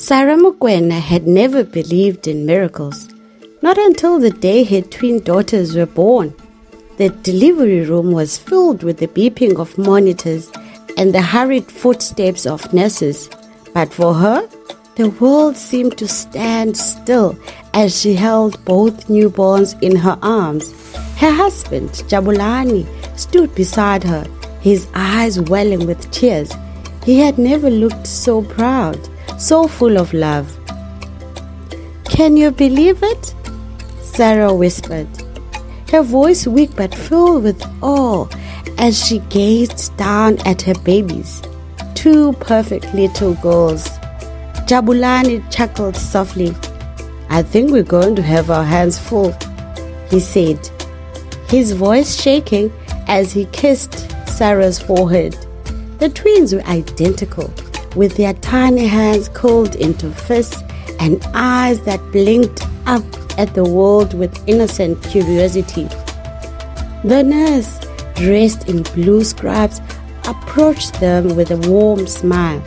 Sarah Mokoena had never believed in miracles, not until the day her twin daughters were born. The delivery room was filled with the beeping of monitors and the hurried footsteps of nurses. But for her, the world seemed to stand still as she held both newborns in her arms. Her husband, Jabulani, stood beside her, his eyes welling with tears. He had never looked so proud, so full of love. "Can you believe it?" Sarah whispered, her voice weak but filled with awe as she gazed down at her babies, two perfect little girls. Jabulani chuckled softly. "I think we're going to have our hands full," he said, his voice shaking as he kissed Sarah's forehead. The twins were identical, with their tiny hands curled into fists and eyes that blinked up at the world with innocent curiosity. The nurse, dressed in blue scrubs, approached them with a warm smile.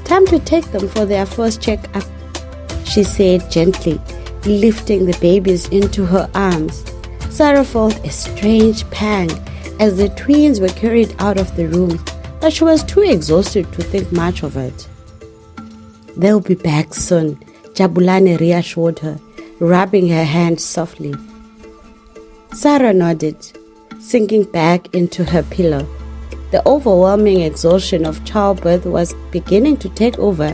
"Time to take them for their first check-up," she said gently, lifting the babies into her arms. Sarah felt a strange pang as the twins were carried out of the room, but she was too exhausted to think much of it. "They'll be back soon," Jabulani reassured her, rubbing her hand softly. Sarah nodded, sinking back into her pillow. The overwhelming exhaustion of childbirth was beginning to take over.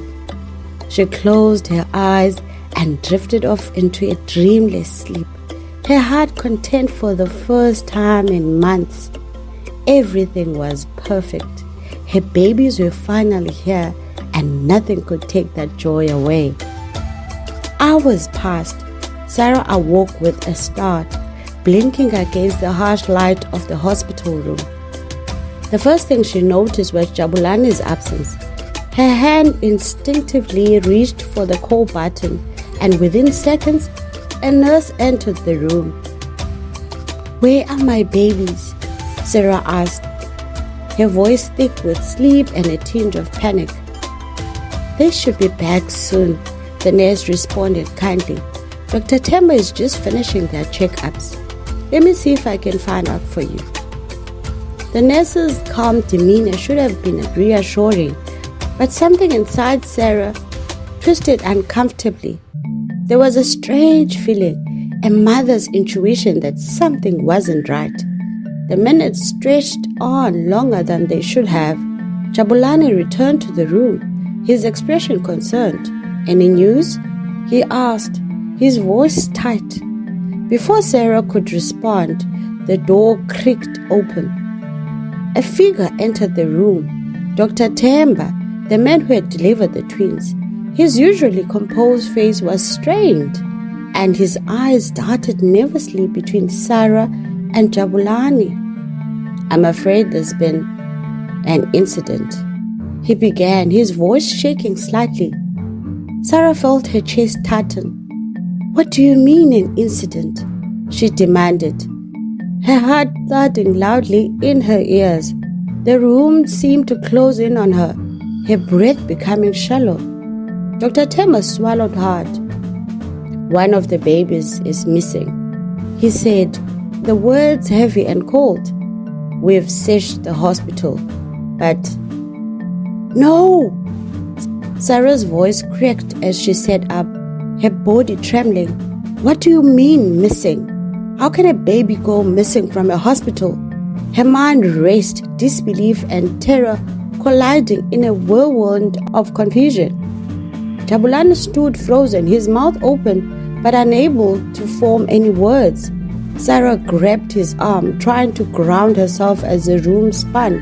She closed her eyes and drifted off into a dreamless sleep, her heart content for the first time in months. Everything was perfect. Her babies were finally here, and nothing could take that joy away. Hours passed. Sarah awoke with a start, blinking against the harsh light of the hospital room. The first thing she noticed was Jabulani's absence. Her hand instinctively reached for the call button, and within seconds, a nurse entered the room. "Where are my babies?" Sarah asked, her voice thick with sleep and a tinge of panic. "They should be back soon," the nurse responded kindly. "Dr. Themba is just finishing their checkups. Let me see if I can find out for you." The nurse's calm demeanor should have been reassuring, but something inside Sarah twisted uncomfortably. There was a strange feeling, a mother's intuition that something wasn't right. The minutes stretched on longer than they should have. Jabulani returned to the room, his expression concerned. "Any news?" he asked, his voice tight. Before Sarah could respond, the door creaked open. A figure entered the room, Dr. Themba, the man who had delivered the twins. His usually composed face was strained, and his eyes darted nervously between Sarah and Jabulani. "I'm afraid there's been an incident," he began, his voice shaking slightly. Sarah felt her chest tighten. "What do you mean an incident?" she demanded, her heart thudding loudly in her ears. The room seemed to close in on her, her breath becoming shallow. Dr. Themba swallowed hard. "One of the babies is missing," he said, the words heavy and cold. "We've searched the hospital, but—" "No!" Sarah's voice cracked as she sat up, her body trembling. "What do you mean, missing? How can a baby go missing from a hospital?" Her mind raced, disbelief and terror colliding in a whirlwind of confusion. Jabulani stood frozen, his mouth open but unable to form any words. Sarah grabbed his arm, trying to ground herself as the room spun.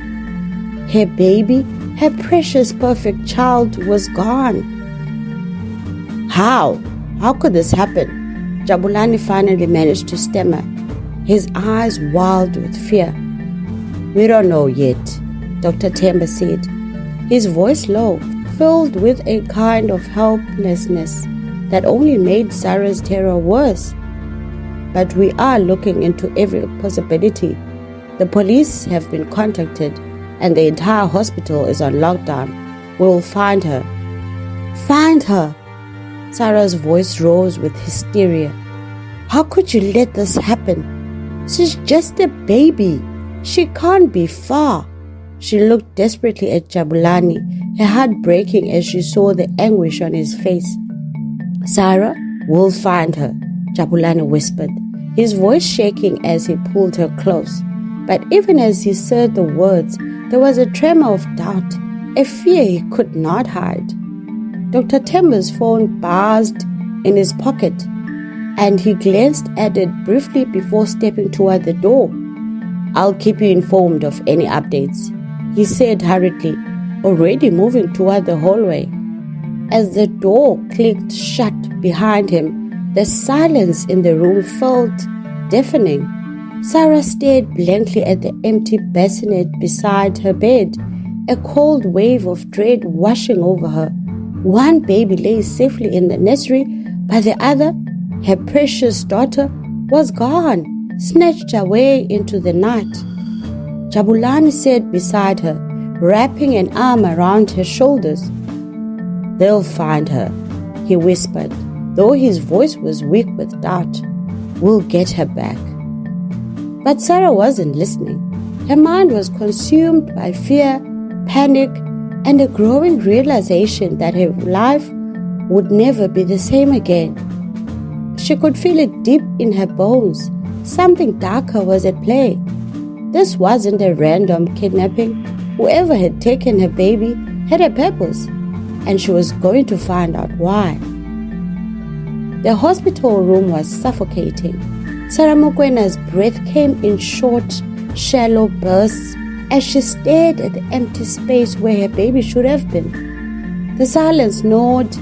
Her baby, her precious perfect child, was gone. How? How could this happen? Jabulani finally managed to stammer, his eyes wild with fear. "We don't know yet," Dr. Themba said, his voice low, filled with a kind of helplessness that only made Sarah's terror worse. "But we are looking into every possibility. The police have been contacted and the entire hospital is on lockdown. We will find her." Find her! Sarah's voice rose with hysteria. How could you let this happen? She's just a baby. She can't be far. She looked desperately at Jabulani, her heart breaking as she saw the anguish on his face. Sarah, we'll find her, Jabulani whispered, his voice shaking as he pulled her close. But even as he said the words, there was a tremor of doubt, a fear he could not hide. Dr. Themba's phone buzzed in his pocket, and he glanced at it briefly before stepping toward the door. I'll keep you informed of any updates, he said hurriedly, already moving toward the hallway. As the door clicked shut behind him, the silence in the room felt deafening. Sarah stared blankly at the empty bassinet beside her bed, a cold wave of dread washing over her. One baby lay safely in the nursery, but the other, her precious daughter, was gone, snatched away into the night. Jabulani sat beside her, wrapping an arm around her shoulders. They'll find her, he whispered, though his voice was weak with doubt. We'll get her back. But Sarah wasn't listening. Her mind was consumed by fear, panic, and a growing realization that her life would never be the same again. She could feel it deep in her bones. Something darker was at play. This wasn't a random kidnapping. Whoever had taken her baby had a purpose, and she was going to find out why. The hospital room was suffocating. Sarah Mokwena's breath came in short, shallow bursts as she stared at the empty space where her baby should have been. The silence gnawed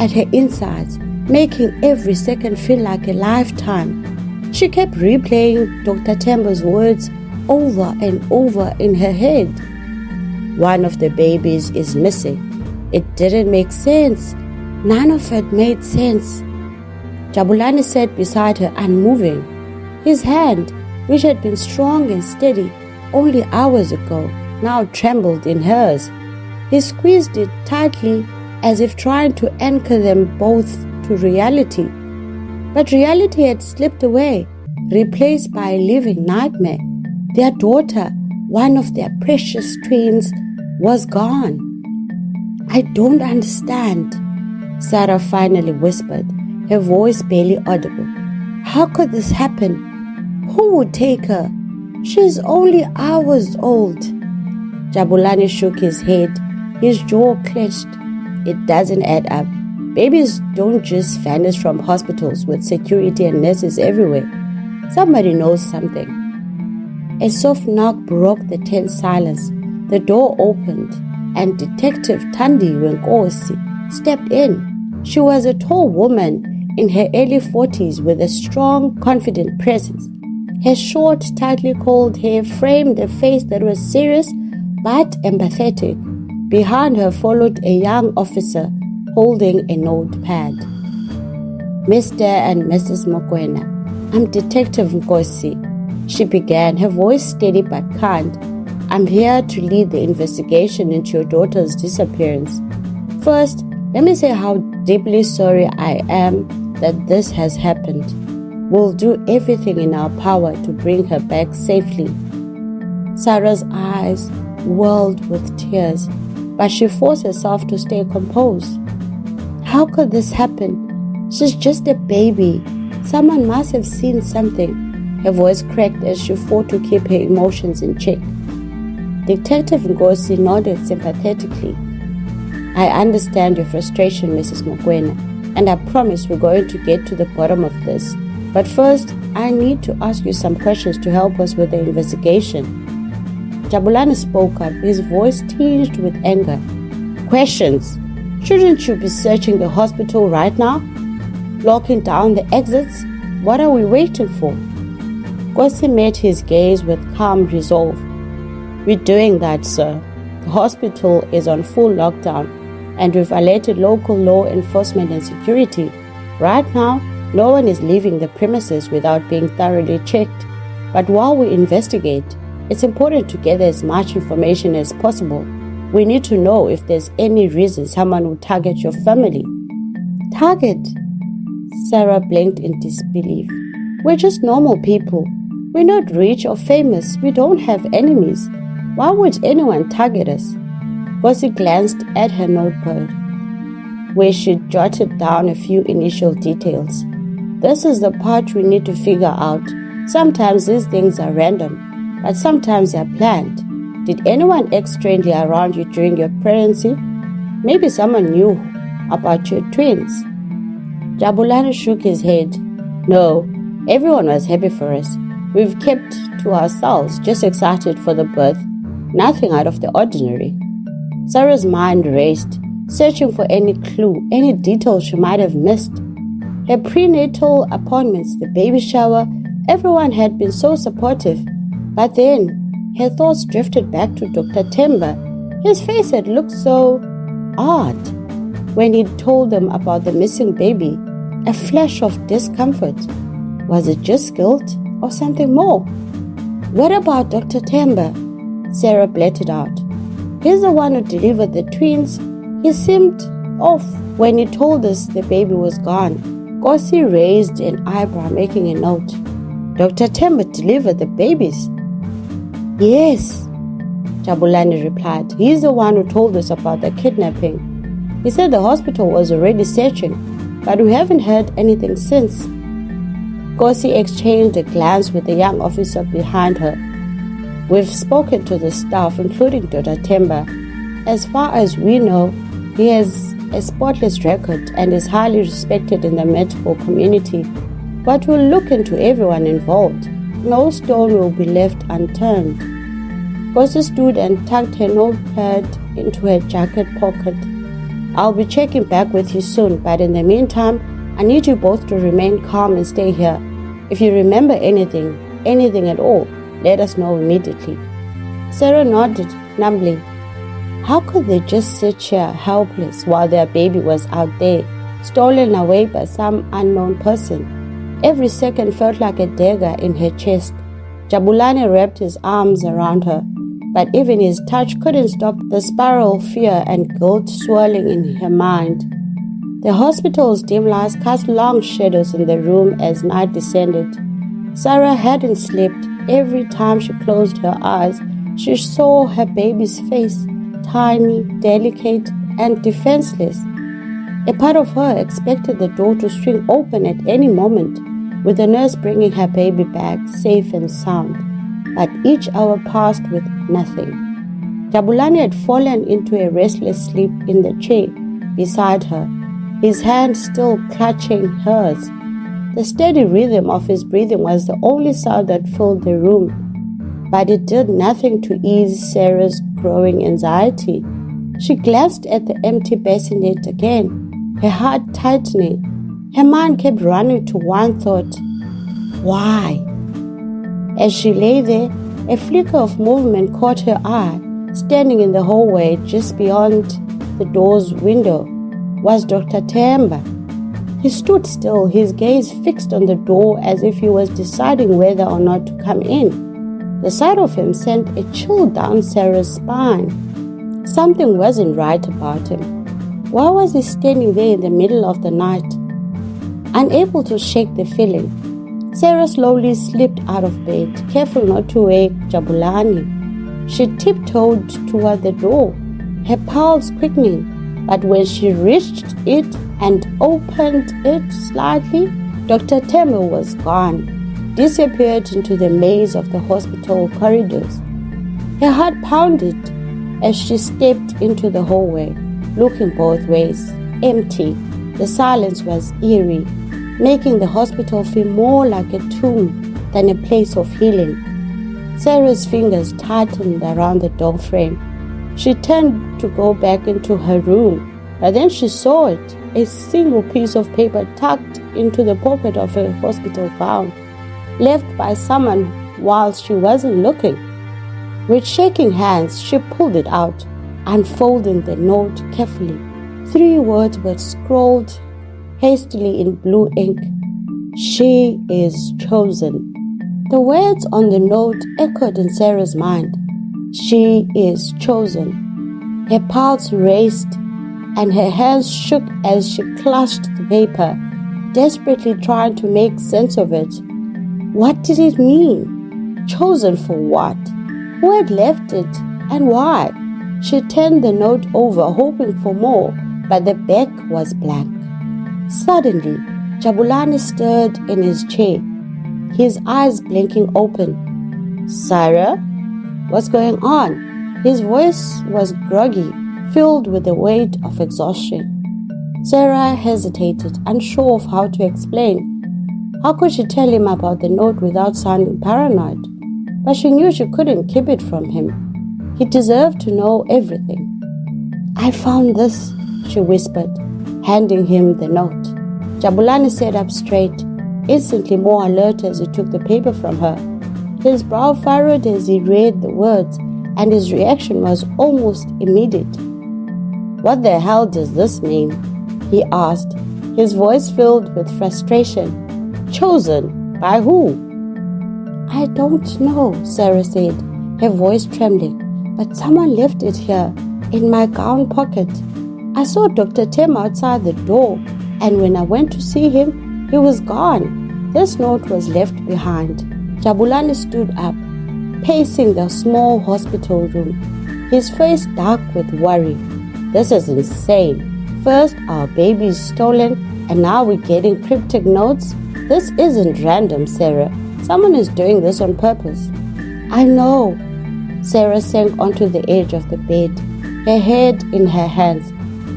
at her insides, making every second feel like a lifetime. She kept replaying Dr. Themba's words over and over in her head. One of the babies is missing. It didn't make sense. None of it made sense. Jabulani sat beside her, unmoving. His hand, which had been strong and steady only hours ago, now trembled in hers. He squeezed it tightly as if trying to anchor them both to reality. But reality had slipped away, replaced by a living nightmare. Their daughter, one of their precious twins, was gone. I don't understand, Sarah finally whispered, her voice barely audible. How could this happen? Who would take her? She's only hours old. Jabulani shook his head, his jaw clenched. It doesn't add up. Babies don't just vanish from hospitals with security and nurses everywhere. Somebody knows something. A soft knock broke the tense silence. The door opened, and Detective Thandi Wenkosi stepped in. She was a tall woman in her early 40s with a strong, confident presence. Her short, tightly coiled hair framed a face that was serious but empathetic. Behind her followed a young officer holding a notepad. Mr. and Mrs. Mokwena, I'm Detective Nkosi, she began, her voice steady but kind. I'm here to lead the investigation into your daughter's disappearance. First, let me say how deeply sorry I am that this has happened. We'll do everything in our power to bring her back safely. Sarah's eyes welled with tears, but she forced herself to stay composed. How could this happen? She's just a baby. Someone must have seen something. Her voice cracked as she fought to keep her emotions in check. Detective Ngozi nodded sympathetically. I understand your frustration, Mrs. Mokwena, and I promise we're going to get to the bottom of this. But first, I need to ask you some questions to help us with the investigation. Jabulani spoke up, his voice tinged with anger. Questions? Shouldn't you be searching the hospital right now? Locking down the exits? What are we waiting for? Ngozi met his gaze with calm resolve. We're doing that, sir. The hospital is on full lockdown, and we've alerted local law enforcement and security. Right now, no one is leaving the premises without being thoroughly checked. But while we investigate, it's important to gather as much information as possible. We need to know if there's any reason someone would target your family." "Target?" Sarah blinked in disbelief. "We're just normal people. We're not rich or famous. We don't have enemies. Why would anyone target us?" Gussie glanced at her notebook, where she jotted down a few initial details. "This is the part we need to figure out. Sometimes these things are random, but sometimes they're planned. Did anyone act strangely around you during your pregnancy? Maybe someone knew about your twins." Jabulani shook his head. "No, everyone was happy for us. We've kept to ourselves, just excited for the birth. Nothing out of the ordinary." Sarah's mind raced, searching for any clue, any detail she might have missed. Her prenatal appointments, the baby shower, everyone had been so supportive. But then her thoughts drifted back to Dr. Themba. His face had looked so odd when he told them about the missing baby, a flash of discomfort. Was it just guilt or something more? "What about Dr. Themba?" Sarah blurted out. "He's the one who delivered the twins. He seemed off when he told us the baby was gone." Gussie raised an eyebrow, making a note. "Dr. Themba delivered the babies?" "Yes," Jabulani replied. "He's the one who told us about the kidnapping. He said the hospital was already searching, but we haven't heard anything since." Gussie exchanged a glance with the young officer behind her. "We've spoken to the staff, including Dr. Themba. As far as we know, he has a spotless record and is highly respected in the medical community. But we'll look into everyone involved. No stone will be left unturned." Gussie stood and tucked her notepad into her jacket pocket. "I'll be checking back with you soon, but in the meantime, I need you both to remain calm and stay here. If you remember anything at all, let us know immediately." Sarah nodded numbly. How could they just sit here helpless while their baby was out there, stolen away by some unknown person? Every second felt like a dagger in her chest. Jabulani wrapped his arms around her, but even his touch couldn't stop the spiral fear and guilt swirling in her mind. The hospital's dim lights cast long shadows in the room as night descended. Sarah hadn't slept. Every time she closed her eyes, she saw her baby's face, tiny, delicate, and defenseless. A part of her expected the door to swing open at any moment, with the nurse bringing her baby back safe and sound. But each hour passed with nothing. Jabulani had fallen into a restless sleep in the chair beside her, his hand still clutching hers. The steady rhythm of his breathing was the only sound that filled the room, but it did nothing to ease Sarah's growing anxiety. She glanced at the empty bassinet again, her heart tightening. Her mind kept running to one thought: why? As she lay there, a flicker of movement caught her eye. Standing in the hallway just beyond the door's window was Dr. Themba. He stood still, his gaze fixed on the door as if he was deciding whether or not to come in. The sight of him sent a chill down Sarah's spine. Something wasn't right about him. Why was he standing there in the middle of the night? Unable to shake the feeling, Sarah slowly slipped out of bed, careful not to wake Jabulani. She tiptoed toward the door, her pulse quickening, but when she reached it and opened it slightly, Dr. Themba was gone, disappeared into the maze of the hospital corridors. Her heart pounded as she stepped into the hallway, looking both ways. Empty. The silence was eerie, making the hospital feel more like a tomb than a place of healing. Sarah's fingers tightened around the door frame. She turned to go back into her room, but then she saw it, a single piece of paper tucked into the pocket of her hospital gown, left by someone while she wasn't looking. With shaking hands, she pulled it out, unfolding the note carefully. 3 words were scrawled hastily in blue ink: "She is chosen." The words on the note echoed in Sarah's mind. She is chosen. Her pulse raced and her hands shook as she clutched the paper, desperately trying to make sense of it. What did it mean? Chosen for what? Who had left it and why? She turned the note over, hoping for more, but the back was blank. Suddenly, Jabulani stirred in his chair, his eyes blinking open. Sarah? What's going on? His voice was groggy, filled with the weight of exhaustion. Sarah hesitated, unsure of how to explain. How could she tell him about the note without sounding paranoid? But she knew she couldn't keep it from him. He deserved to know everything. I found this, she whispered, handing him the note. Jabulani sat up straight, instantly more alert as he took the paper from her. His brow furrowed as he read the words, and his reaction was almost immediate. What the hell does this mean? He asked, his voice filled with frustration. Chosen? By who? I don't know, Sarah said, her voice trembling, but someone left it here, in my gown pocket. I saw Dr. Themba outside the door, and when I went to see him, he was gone. This note was left behind. Jabulani stood up, pacing the small hospital room, his face dark with worry. This is insane. First, our baby is stolen, and now we're getting cryptic notes. This isn't random, Sarah. Someone is doing this on purpose. I know. Sarah sank onto the edge of the bed, her head in her hands.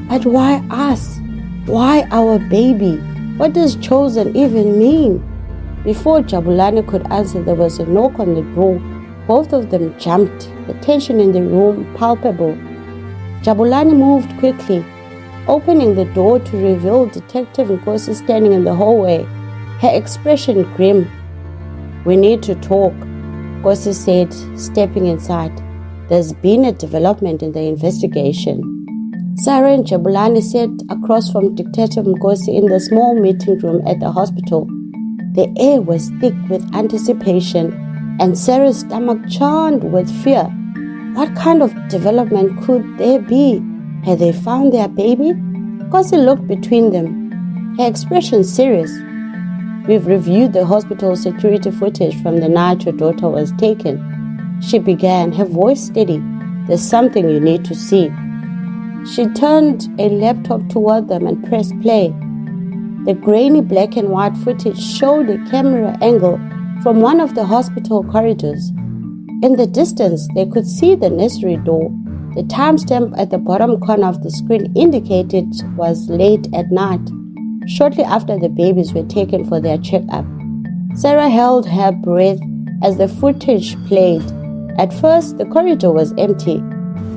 But why us? Why our baby? What does chosen even mean? Before Jabulani could answer, there was a knock on the door. Both of them jumped, the tension in the room palpable. Jabulani moved quickly, opening the door to reveal Detective Nkosi standing in the hallway, her expression grim. We need to talk, Nkosi said, stepping inside. There's been a development in the investigation. Sarah and Jabulani sat across from Detective Nkosi in the small meeting room at the hospital. The air was thick with anticipation, and Sarah's stomach churned with fear. What kind of development could there be? Had they found their baby? Nkosi looked between them, her expression serious. We've reviewed the hospital security footage from the night your daughter was taken. She began, her voice steady. There's something you need to see. She turned a laptop toward them and pressed play. The grainy black and white footage showed a camera angle from one of the hospital corridors. In the distance, they could see the nursery door. The timestamp at the bottom corner of the screen indicated it was late at night, shortly after the babies were taken for their checkup. Sarah held her breath as the footage played. At first, the corridor was empty,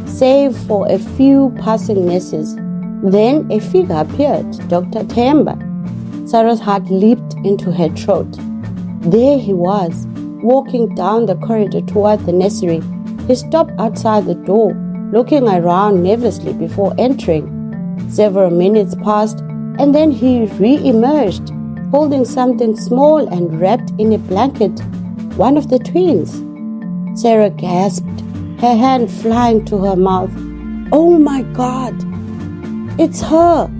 save for a few passing nurses. Then a figure appeared, Dr. Themba. Sarah's heart leaped into her throat. There he was, walking down the corridor toward the nursery. He stopped outside the door, looking around nervously before entering. Several minutes passed, and then he re-emerged, holding something small and wrapped in a blanket, one of the twins. Sarah gasped, her hand flying to her mouth. Oh my God! It's her!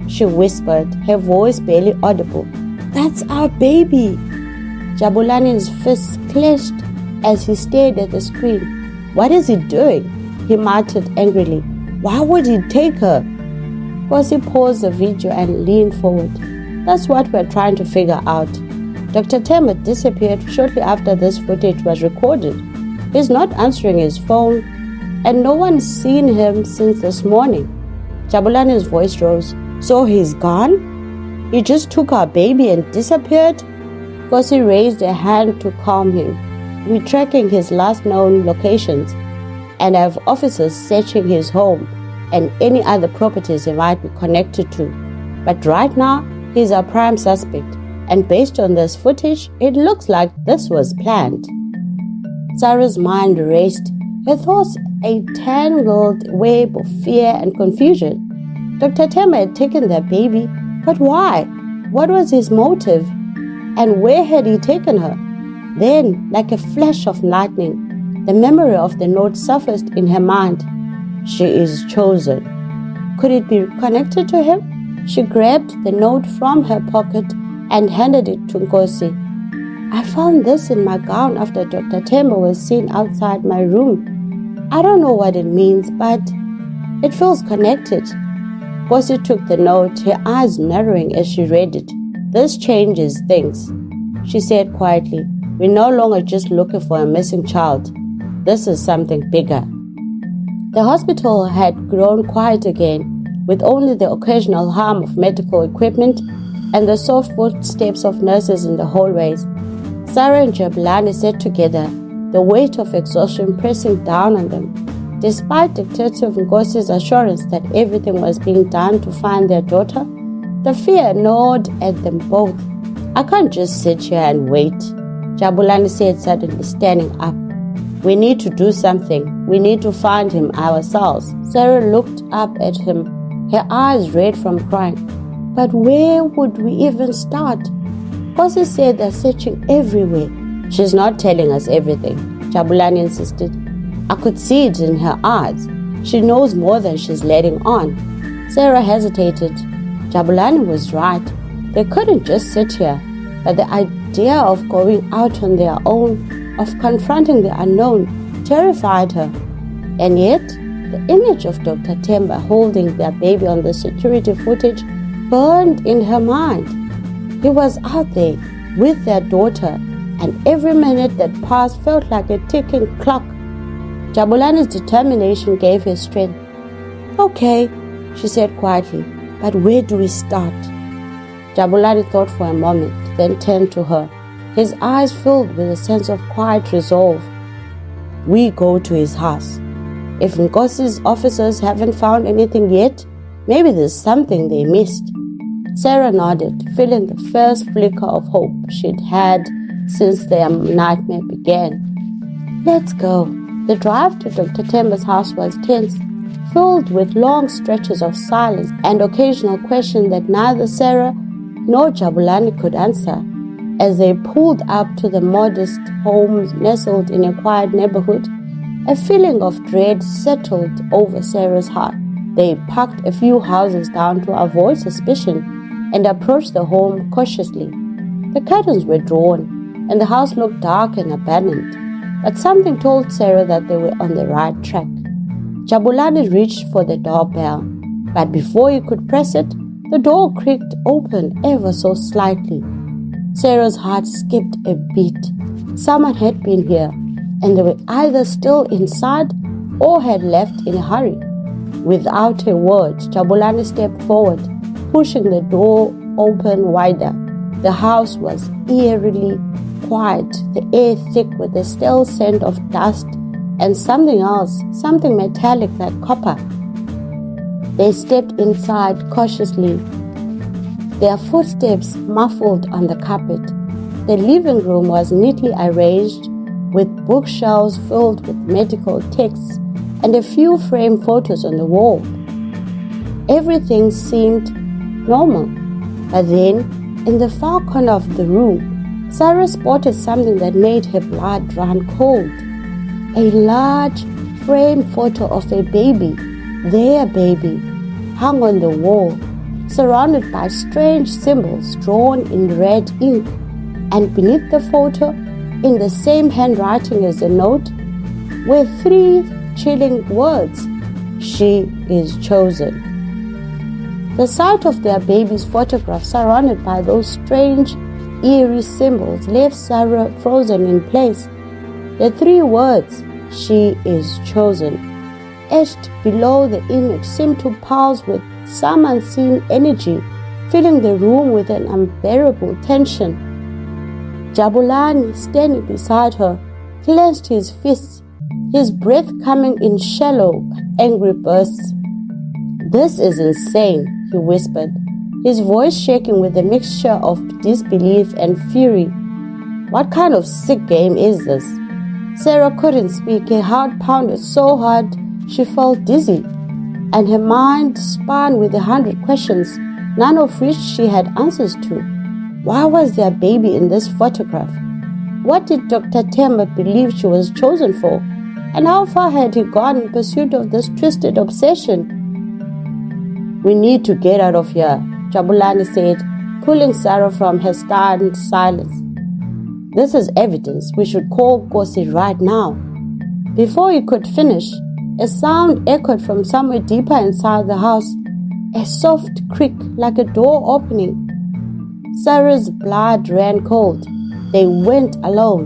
She whispered, her voice barely audible. That's our baby! Jabulani's fists clenched as he stared at the screen. What is he doing? He muttered angrily. Why would he take her? Nkosi paused the video and leaned forward. That's what we're trying to figure out. Dr. Themba disappeared shortly after this footage was recorded. He's not answering his phone, and no one's seen him since this morning. Jabulani's voice rose. So he's gone? He just took our baby and disappeared? Nkosi raised a hand to calm him. We're tracking his last known locations and have officers searching his home and any other properties he might be connected to. But right now, he's our prime suspect, and based on this footage, it looks like this was planned. Sarah's mind raced, her thoughts a tangled web of fear and confusion. Dr. Themba had taken their baby, but why? What was his motive? And where had he taken her? Then, like a flash of lightning, the memory of the note surfaced in her mind. She is chosen. Could it be connected to him? She grabbed the note from her pocket and handed it to Nkosi. I found this in my gown after Dr. Themba was seen outside my room. I don't know what it means, but it feels connected. Nkosi took the note, her eyes narrowing as she read it. This changes things, she said quietly. We're no longer just looking for a missing child. This is something bigger. The hospital had grown quiet again, with only the occasional hum of medical equipment and the soft footsteps of nurses in the hallways. Sarah and Jabulani sat together, the weight of exhaustion pressing down on them. Despite Detective Nkosi's assurance that everything was being done to find their daughter, the fear gnawed at them both. I can't just sit here and wait, Jabulani said suddenly, standing up. We need to do something. We need to find him ourselves. Sarah looked up at him, her eyes red from crying. But where would we even start? Nkosi said they're searching everywhere. She's not telling us everything, Jabulani insisted. I could see it in her eyes. She knows more than she's letting on. Sarah hesitated. Jabulani was right. They couldn't just sit here. But the idea of going out on their own, of confronting the unknown, terrified her. And yet, the image of Dr. Themba holding their baby on the security footage burned in her mind. He was out there with their daughter, and every minute that passed felt like a ticking clock. Jabulani's determination gave her strength. Okay, she said quietly, but where do we start? Jabulani thought for a moment, then turned to her, his eyes filled with a sense of quiet resolve. We go to his house. If Nkosi's officers haven't found anything yet, maybe there's something they missed. Sarah nodded, feeling the first flicker of hope she'd had since their nightmare began. Let's go. The drive to Dr. Themba's house was tense, filled with long stretches of silence and occasional questions that neither Sarah nor Jabulani could answer. As they pulled up to the modest home nestled in a quiet neighborhood, a feeling of dread settled over Sarah's heart. They parked a few houses down to avoid suspicion and approached the home cautiously. The curtains were drawn, and the house looked dark and abandoned, but something told Sarah that they were on the right track. Jabulani reached for the doorbell, but before he could press it, the door creaked open ever so slightly. Sarah's heart skipped a beat. Someone had been here, and they were either still inside or had left in a hurry. Without a word, Jabulani stepped forward, pushing the door open wider. The house was eerily quiet, the air thick with the stale scent of dust and something else, something metallic like copper. They stepped inside cautiously, their footsteps muffled on the carpet. The living room was neatly arranged with bookshelves filled with medical texts and a few framed photos on the wall. Everything seemed normal, but then, in the far corner of the room, Sarah spotted something that made her blood run cold. A large framed photo of a baby, their baby, hung on the wall, surrounded by strange symbols drawn in red ink, and beneath the photo, in the same handwriting as the note, were 3 chilling words: She is chosen. The sight of their baby's photograph surrounded by those strange, eerie symbols left Sarah frozen in place. The 3 words, She is chosen, etched below the image seemed to pulse with some unseen energy, filling the room with an unbearable tension. Jabulani, standing beside her, clenched his fists, his breath coming in shallow, angry bursts. This is insane, he whispered, his voice shaking with a mixture of disbelief and fury. What kind of sick game is this? Sarah couldn't speak. Her heart pounded so hard she felt dizzy, and her mind spun with 100 questions, none of which she had answers to. Why was there a baby in this photograph? What did Dr. Themba believe she was chosen for? And how far had he gone in pursuit of this twisted obsession? "We need to get out of here," Jabulani said, pulling Sarah from her stunned silence. "This is evidence. We should call Kosi right now." Before he could finish, a sound echoed from somewhere deeper inside the house, a soft creak like a door opening. Sarah's blood ran cold. They went alone.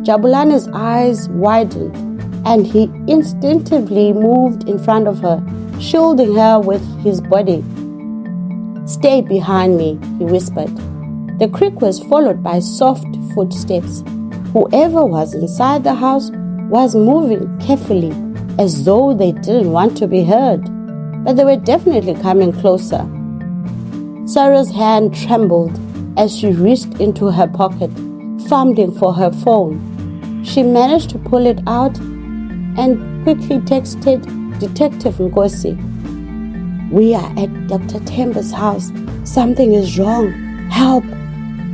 Jabulani's eyes widened, and he instinctively moved in front of her, shielding her with his body. "Stay behind me," he whispered. The creak was followed by soft footsteps. Whoever was inside the house was moving carefully, as though they didn't want to be heard, but they were definitely coming closer. Sarah's hand trembled as she reached into her pocket, fumbling for her phone. She managed to pull it out and quickly texted Detective Nkosi. "We are at Dr. Themba's house. Something is wrong. Help!"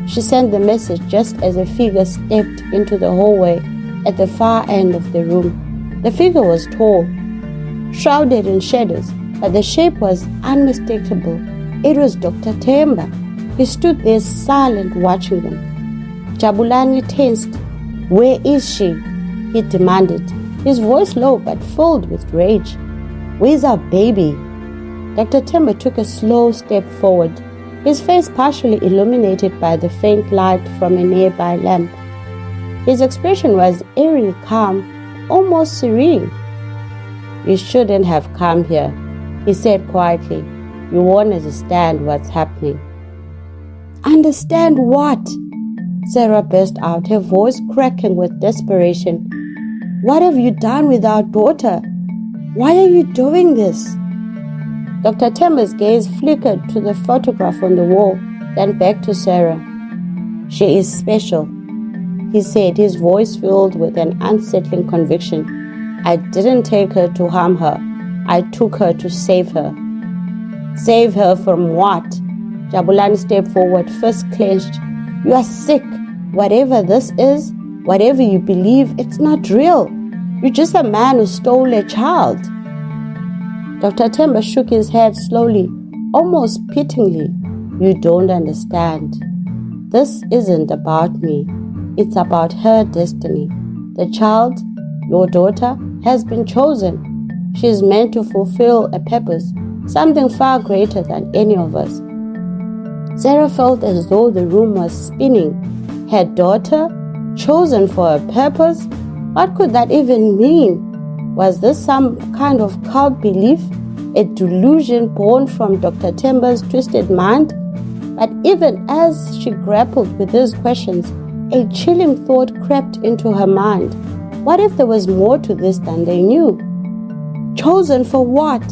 She sent the message just as a figure stepped into the hallway at the far end of the room. The figure was tall, shrouded in shadows, but the shape was unmistakable. It was Dr. Themba. He stood there silent, watching them. Jabulani tensed. "Where is she?" he demanded, his voice low but filled with rage. "Where's our baby?" Dr. Themba took a slow step forward, his face partially illuminated by the faint light from a nearby lamp. His expression was eerie calm, almost serene. "You shouldn't have come here," he said quietly. "You won't understand what's happening." "Understand what?" Sarah burst out, her voice cracking with desperation. "What have you done with our daughter? Why are you doing this?" Dr. Themba's gaze flickered to the photograph on the wall, then back to Sarah. "She is special," he said, his voice filled with an unsettling conviction. "I didn't take her to harm her. I took her to save her." "Save her from what?" Jabulani stepped forward, fist clenched. "You are sick. Whatever this is, whatever you believe, it's not real. You're just a man who stole a child." Dr. Themba shook his head slowly, almost pityingly. "You don't understand. This isn't about me. It's about her destiny. The child, your daughter, has been chosen. She is meant to fulfill a purpose, something far greater than any of us." Sarah felt as though the room was spinning. Her daughter, chosen for a purpose? What could that even mean? Was this some kind of cult belief, a delusion born from Dr. Themba's twisted mind? But even as she grappled with these questions, a chilling thought crept into her mind. What if there was more to this than they knew? "Chosen for what?"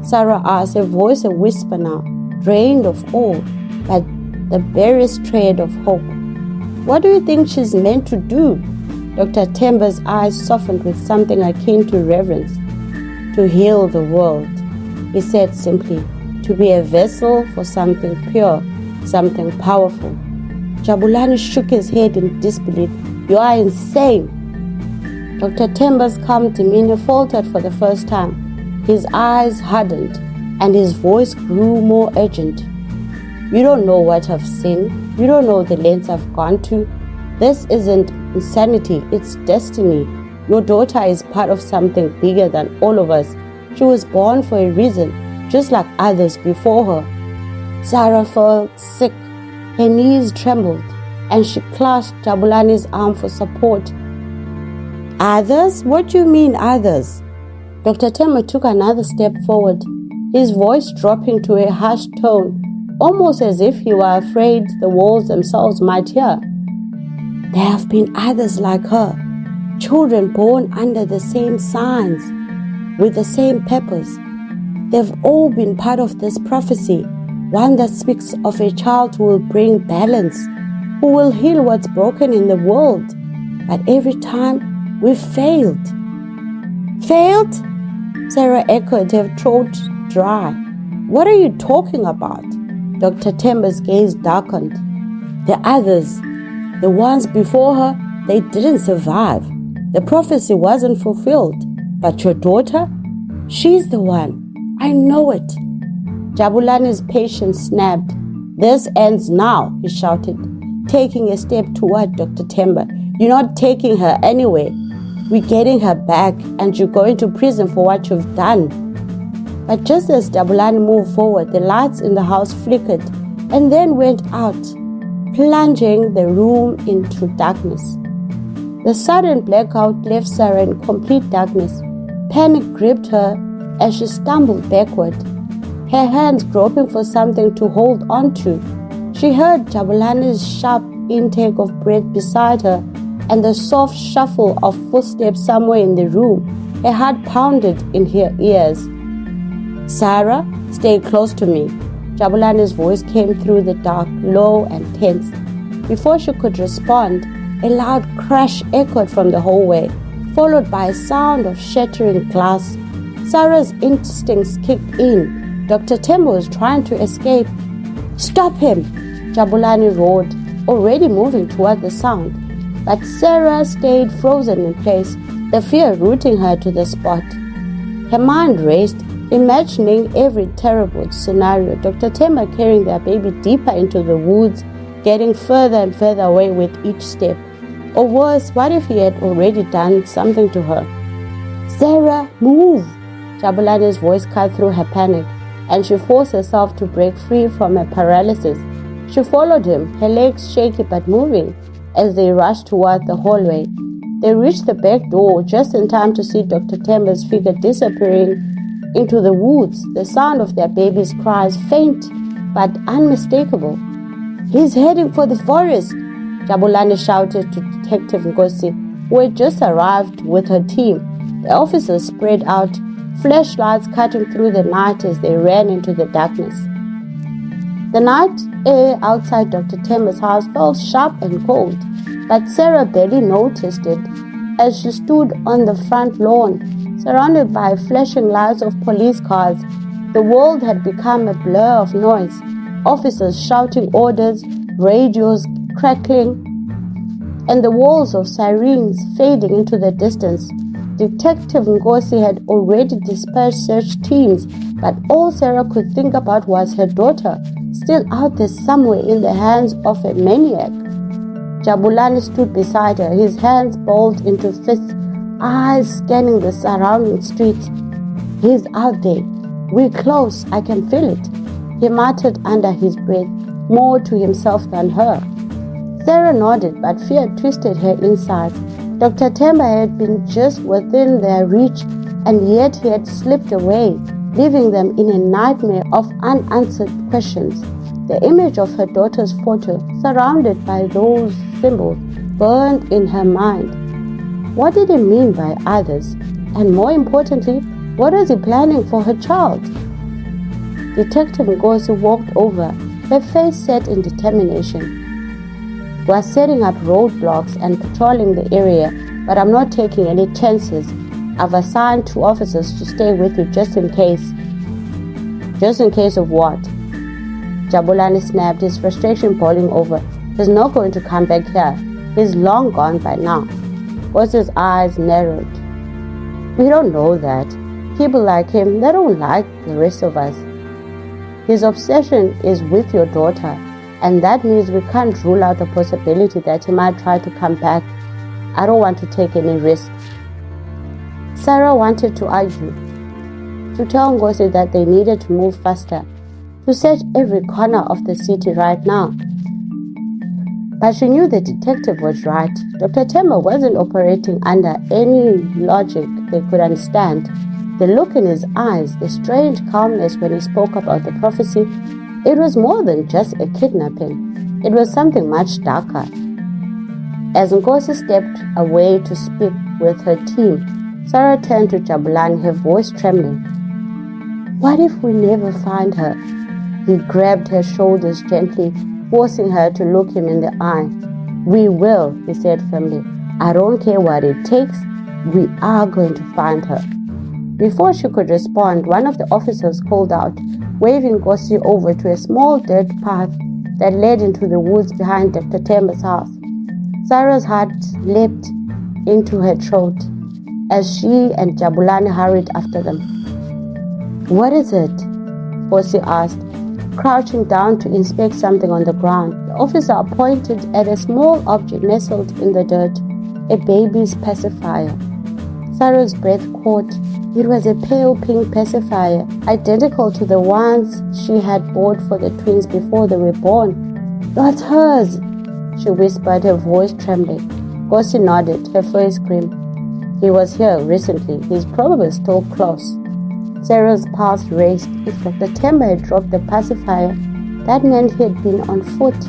Sarah asked, her voice a whisper now, drained of awe, but the barest thread of hope. "What do you think she's meant to do?" Dr. Themba's eyes softened with something akin to reverence. "To heal the world," he said simply. "To be a vessel for something pure, something powerful." Jabulani shook his head in disbelief. "You are insane." Dr. Themba's calm demeanor faltered for the first time. His eyes hardened, and his voice grew more urgent. "You don't know what I've seen. You don't know the lengths I've gone to. This isn't insanity, it's destiny. Your daughter is part of something bigger than all of us. She was born for a reason, just like others before her." Sarah felt sick. Her knees trembled, and she clasped Jabulani's arm for support. "Others? What do you mean, others?" Dr. Themba took another step forward, his voice dropping to a hushed tone, almost as if he were afraid the walls themselves might hear. "There have been others like her, children born under the same signs, with the same purpose. They've all been part of this prophecy, one that speaks of a child who will bring balance, who will heal what's broken in the world. But every time, we've failed." "Failed?" Sarah echoed, her throat dry. "What are you talking about?" Dr. Themba's gaze darkened. "The others, the ones before her, they didn't survive. The prophecy wasn't fulfilled. But your daughter? She's the one. I know it. Jabulani's patience snapped. This ends now, he shouted, taking a step toward Dr. Themba. You're not taking her anywhere. We're getting her back, and you're going to prison for what you've done. But just as Jabulani moved forward, the lights in the house flickered and then went out, plunging the room into darkness. The sudden blackout left Sarah in complete darkness. Panic gripped her as she stumbled backward, her hands groping for something to hold on to. She heard Jabulani's sharp intake of breath beside her and the soft shuffle of footsteps somewhere in the room. Her heart pounded in her ears. Sarah, stay close to me. Jabulani's voice came through the dark, low and tense. Before she could respond, a loud crash echoed from the hallway, followed by a sound of shattering glass. Sarah's instincts kicked in. Dr. Themba was trying to escape. Stop him! Jabulani roared, already moving toward the sound. But Sarah stayed frozen in place, the fear rooting her to the spot. Her mind raced, imagining every terrible scenario. Dr. Themba carrying their baby deeper into the woods, getting further and further away with each step. Or worse, what if he had already done something to her? Sarah, move! Jabulani's voice cut through her panic, and she forced herself to break free from her paralysis. She followed him, her legs shaky but moving, as they rushed toward the hallway. They reached the back door just in time to see Dr. Themba's figure disappearing into the woods, the sound of their baby's cries faint but unmistakable. He's heading for the forest, Jabulani shouted to Detective Ngosi, who had just arrived with her team. The officers spread out, flashlights cutting through the night as they ran into the darkness. The night air outside Dr. Themba's house felt sharp and cold, but Sarah barely noticed it as she stood on the front lawn, surrounded by flashing lights of police cars. The world had become a blur of noise, officers shouting orders, radios crackling, and the walls of sirens fading into the distance. Detective Ngosi had already dispersed search teams, but all Sarah could think about was her daughter, still out there somewhere in the hands of a maniac. Jabulani stood beside her, his hands balled into fists, eyes scanning the surrounding streets. He's out there. We're close. I can feel it. He muttered under his breath, more to himself than her. Sarah nodded, but fear twisted her insides. Dr. Themba had been just within their reach, and yet he had slipped away, leaving them in a nightmare of unanswered questions. The image of her daughter's photo, surrounded by those symbols, burned in her mind. What did he mean by others? And more importantly, what was he planning for her child? Detective Ngozi walked over, her face set in determination. We're setting up roadblocks and patrolling the area, but I'm not taking any chances. I've assigned 2 officers to stay with you just in case. Just in case of what? Jabulani snapped, his frustration boiling over. He's not going to come back here. He's long gone by now. Ngozi's eyes narrowed. We don't know that. People like him, they don't like the rest of us. His obsession is with your daughter, and that means we can't rule out the possibility that he might try to come back. I don't want to take any risk. Sarah wanted to argue, to tell Ngozi that they needed to move faster, to search every corner of the city right now. But she knew the detective was right. Dr. Themba wasn't operating under any logic they could understand. The look in his eyes, the strange calmness when he spoke about the prophecy, it was more than just a kidnapping. It was something much darker. As Ngozi stepped away to speak with her team, Sarah turned to Jabulani, her voice trembling. What if we never find her? He grabbed her shoulders gently, forcing her to look him in the eye. We will, he said firmly. I don't care what it takes. We are going to find her. Before she could respond, one of the officers called out, waving Ngozi over to a small dirt path that led into the woods behind Dr. Themba's house. Sarah's heart leapt. into her throat as she and Jabulani hurried after them. "What is it?" Bossy asked, crouching down to inspect something on the ground. The officer pointed at a small object nestled in the dirt, a baby's pacifier. Sarah's breath caught. It was a pale pink pacifier, identical to the ones she had bought for the twins before they were born. "That's hers," she whispered, her voice trembling. Bossy nodded, her face grim. "He was here recently. He's probably still close." Sarah's pulse raced. If Dr. Themba had dropped the pacifier, that meant he had been on foot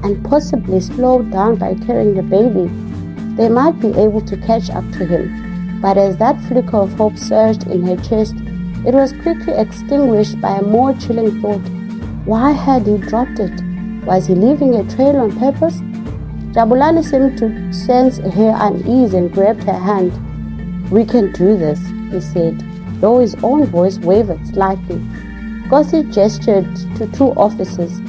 and possibly slowed down by carrying the baby. They might be able to catch up to him. But as that flicker of hope surged in her chest, it was quickly extinguished by a more chilling thought. Why had he dropped it? Was he leaving a trail on purpose? Jabulani seemed to sense her unease and grabbed her hand. "We can do this," he said, though his own voice wavered slightly. Gossi gestured to two officers.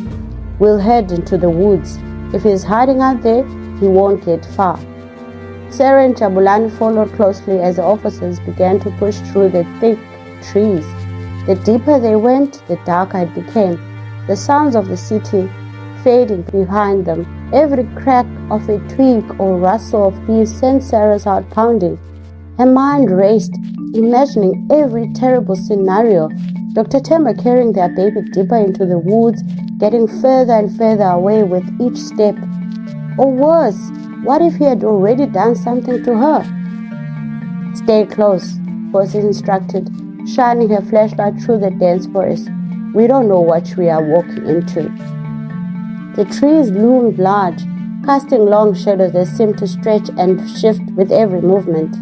"We'll head into the woods. If he's hiding out there, he won't get far." Sarah and Jabulani followed closely as the officers began to push through the thick trees. The deeper they went, the darker it became, the sounds of the city fading behind them. Every crack of a twig or rustle of leaves sent Sarah's heart pounding. Her mind raced, imagining every terrible scenario. Dr. Themba carrying their baby deeper into the woods, getting further and further away with each step. Or worse, what if he had already done something to her? "Stay close," Bossy instructed, shining her flashlight through the dense forest. "We don't know what we are walking into." The trees loomed large, casting long shadows that seemed to stretch and shift with every movement.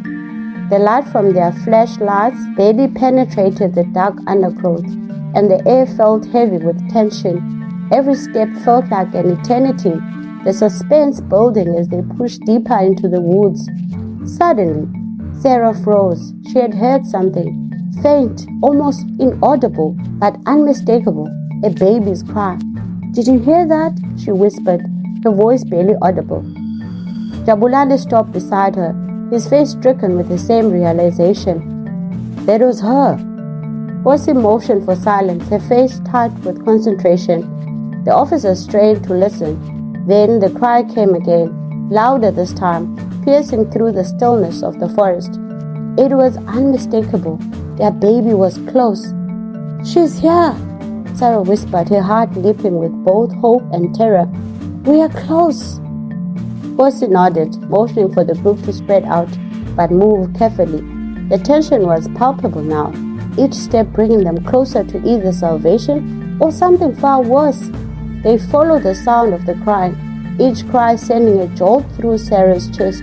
The light from their flashlights barely penetrated the dark undergrowth, and the air felt heavy with tension. Every step felt like an eternity, the suspense building as they pushed deeper into the woods. Suddenly, Sarah froze. She had heard something, faint, almost inaudible, but unmistakable, a baby's cry. "Did you hear that?" she whispered, her voice barely audible. Jabulani stopped beside her, his face stricken with the same realization. That was her. Bossy motioned for silence, her face tight with concentration. The officer strained to listen. Then the cry came again, louder this time, piercing through the stillness of the forest. It was unmistakable. Their baby was close. "She's here," Sarah whispered, her heart leaping with both hope and terror. "We are close." Bossy nodded, motioning for the group to spread out, but move carefully. The tension was palpable now, each step bringing them closer to either salvation or something far worse. They followed the sound of the cry, each cry sending a jolt through Sarah's chest.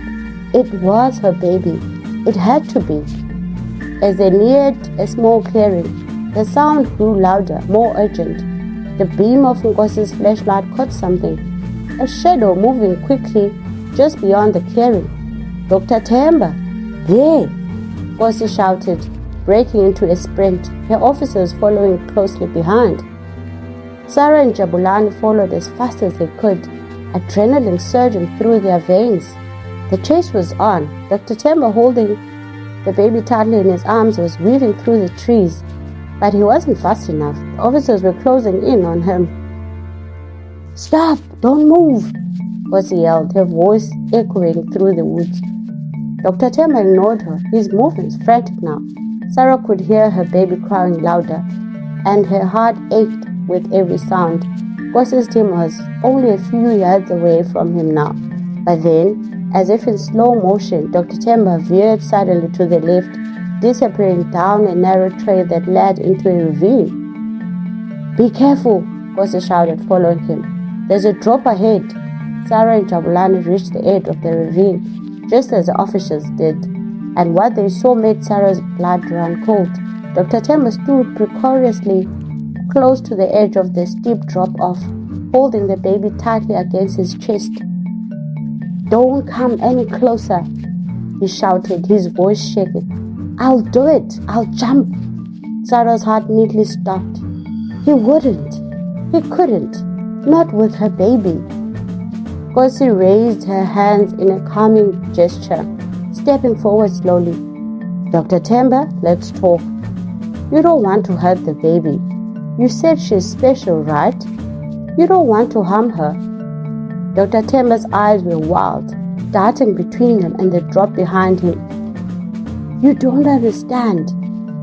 It was her baby. It had to be. As they neared a small clearing, the sound grew louder, more urgent. The beam of Ngosi's flashlight caught something, a shadow moving quickly just beyond the clearing. "Dr. Themba, there!" Ngosi shouted, breaking into a sprint, her officers following closely behind. Sarah and Jabulani followed as fast as they could, adrenaline surging through their veins. The chase was on. Dr. Themba, holding the baby tightly in his arms, was weaving through the trees, but he wasn't fast enough. The officers were closing in on him. "Stop! Don't move!" Ngosi yelled, her voice echoing through the woods. Dr. Themba ignored her, his movements frantic now. Sarah could hear her baby crying louder, and her heart ached with every sound. Ngosi's team was only a few yards away from him now. But then, as if in slow motion, Dr. Themba veered suddenly to the left, disappearing down a narrow trail that led into a ravine. "Be careful!" Ngosi shouted, following him. "There's a drop ahead." Sarah and Jabulani reached the edge of the ravine, just as the officers did, and what they saw made Sarah's blood run cold. Dr. Themba stood precariously close to the edge of the steep drop-off, holding the baby tightly against his chest. "Don't come any closer," he shouted, his voice shaking. "I'll do it. I'll jump." Sarah's heart nearly stopped. He wouldn't. He couldn't. Not with her baby. Ngosi raised her hands in a calming gesture. stepping forward slowly. Dr. Themba, let's talk. You don't want to hurt the baby. You said she's special, right? You don't want to harm her. Dr. Themba's eyes were wild, darting between them and they dropped behind him. You don't understand,